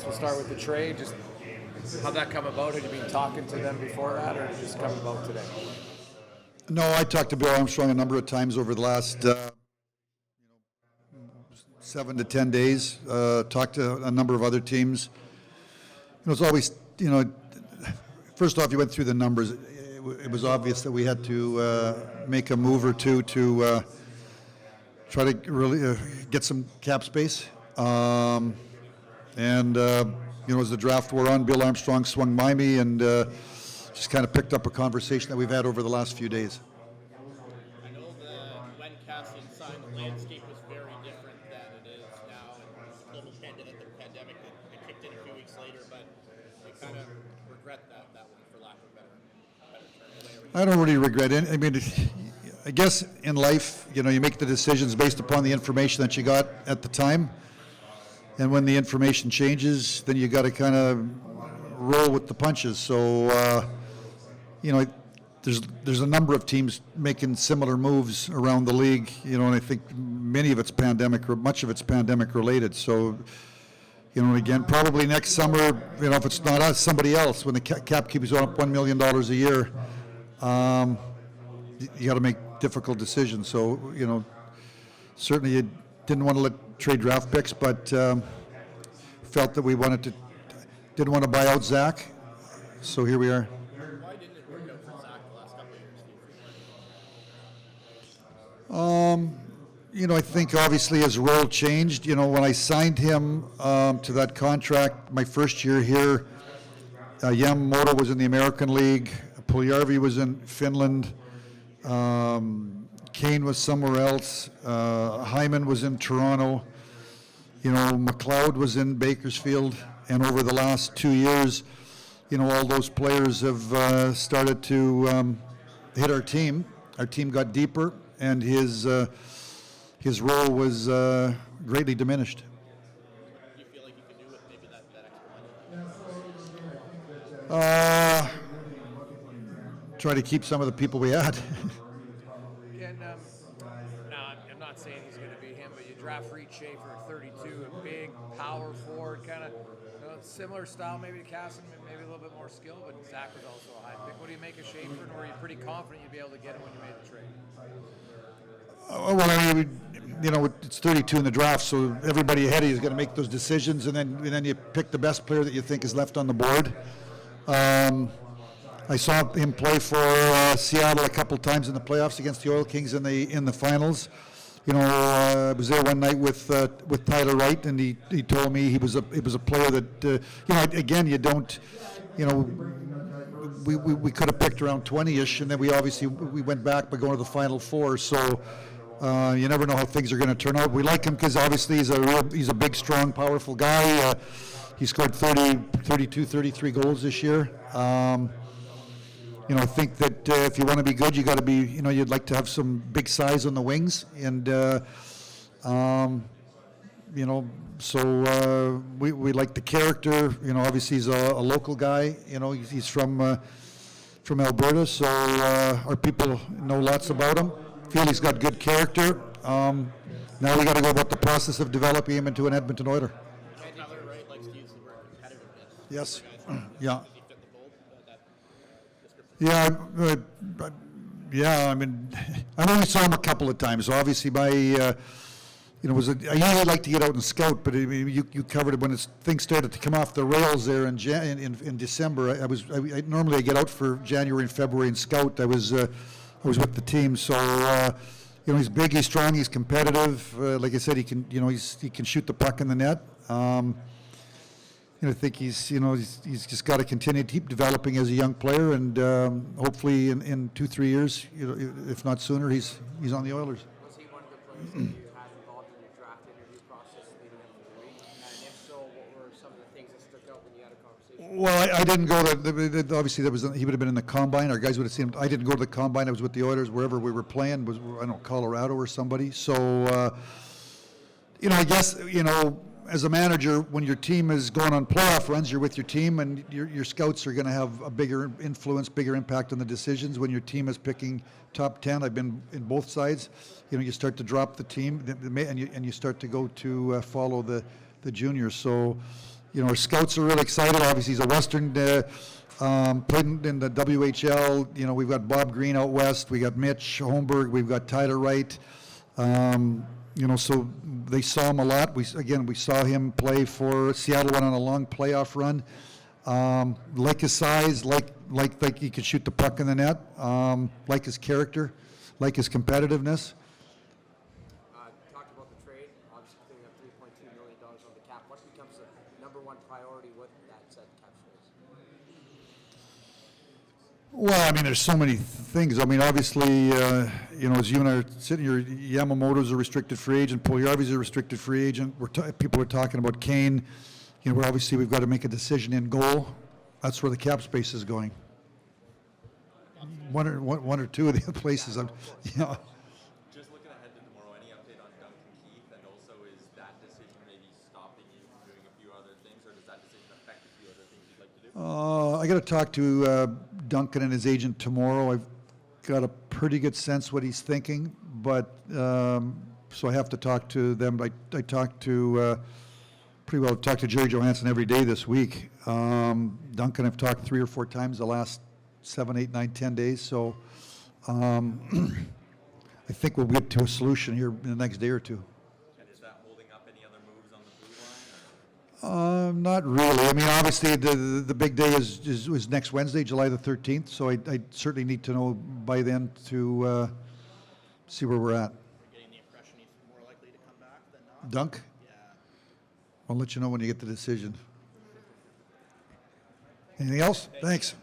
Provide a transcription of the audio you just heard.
We'll start with the trade. Just how'd that come about? Had you been talking to them before that, or did it just come about today? No, I talked to Bill Armstrong a number of times over the last 7 to 10 days. Talked to a number of other teams. It's always, first off, you went through the numbers. It was obvious that we had to make a move or two to try to really get some cap space. As the draft wore on, Bill Armstrong swung by me and just kind of picked up a conversation that we've had over the last few days. I know when Cassian signed, the landscape was very different than it is now, and the global pandemic that kicked in a few weeks later, but I kind of regret that one, for lack of a better term. I don't really regret it. I mean, I guess in life, you make the decisions based upon the information that you got at the time. And when the information changes, then you got to kind of roll with the punches. So, there's a number of teams making similar moves around the league, and I think much of it's pandemic related. So, again, probably next summer, if it's not us, somebody else, when the cap keeps going up $1 million a year, you got to make difficult decisions. So, certainly you didn't want to trade draft picks, but felt that we didn't want to buy out Zach. So here we are. Why didn't it work out for Zach the last couple of years? I think obviously his role changed. When I signed him to that contract, my first year here, Yamamoto was in the American League, Puljujärvi was in Finland, Kane was somewhere else, Hyman was in Toronto, McLeod was in Bakersfield, and over the last 2 years, all those players have started to hit our team. Our team got deeper, and his role was greatly diminished. Do you feel like you can do with maybe that extra money? Try to keep some of the people we had. And now I'm not saying he's going to be him, but you draft Reid Schaefer at 32, a big power forward, kind of similar style maybe to Cassian, maybe a little bit more skill, but Zach was also a high pick. What do you make of Schaefer, and were you pretty confident you'd be able to get him when you made the trade? Well, I mean, it's 32 in the draft, so everybody ahead of you is going to make those decisions, and then you pick the best player that you think is left on the board. I saw him play for Seattle a couple times in the playoffs against the Oil Kings in the finals. I was there one night with Tyler Wright, and he told me he was a player that again, you don't, we could have picked around 20-ish, and then we went back by going to the Final Four. So you never know how things are going to turn out. We like him because obviously he's a big, strong, powerful guy. He scored 32, 33 goals this year. I think that if you want to be good, you got to be, you'd like to have some big size on the wings, and so we like the character. Obviously he's a local guy. He's from Alberta, so our people know lots about him. Feel he's got good character. Now we got to go about the process of developing him into an Edmonton Oiler. Tyler Wright likes to use the word competitiveness. Yes. Yeah. Yeah. I mean, I only saw him a couple of times. So obviously, I usually like to get out and scout, but you covered it when things started to come off the rails there in December. I normally get out for January and February and scout. I was with the team, so he's big, he's strong, he's competitive. Like I said, he can shoot the puck in the net. I think he's just got to continue to keep developing as a young player, and hopefully in 2-3 years, if not sooner, he's on the Oilers. Was he one of the players that you had involved in your draft interview process leading up to the week? And if so, what were some of the things that stuck out when you had a conversation? Well, I didn't go to. Obviously, he would have been in the combine. Our guys would have seen him. I didn't go to the combine. I was with the Oilers wherever we were playing. Colorado or somebody. So, I guess as a manager, when your team is going on playoff runs, you're with your team, and your scouts are going to have a bigger influence, bigger impact on the decisions. When your team is picking top 10, I've been in both sides. You start to drop the team, and you start to go to follow the juniors. So, our scouts are really excited. Obviously, he's a Western, played in the WHL. We've got Bob Green out west. We got Mitch Holmberg. We've got Tyler Wright. So they saw him a lot. We saw him play for Seattle, went on a long playoff run. Like his size, like he could shoot the puck in the net. Like his character, like his competitiveness. Talked about the trade, obviously clearing up $3.2 million on the cap. What becomes the number one priority with that said cap space? Well, there's so many things. Obviously, as you and I are sitting here, Yamamoto's a restricted free agent. Puljujarvi's a restricted free agent. People are talking about Kane. We've got to make a decision in goal. That's where the cap space is going. One or two of the other places. Just looking ahead to tomorrow, any update on Duncan Keith? And also, is that decision maybe stopping you from doing a few other things, or does that decision affect a few other things you'd like to do? I got to talk to Duncan and his agent tomorrow. I've got a pretty good sense what he's thinking, but so I have to talk to them. I talked to talked to Jerry Johansson every day this week. Duncan I've talked 3 or 4 times the last 7, 8, 9, 10 days. So I think we'll get to a solution here in the next day or two. And is that holding up any other moves on the blue line? Not really. Obviously the big day is next Wednesday, July the 13th. So I certainly need to know by then to see where we're at. We're getting the impression he's more likely to come back than not. Dunk? Yeah. I'll let you know when you get the decision. Anything else? Thanks.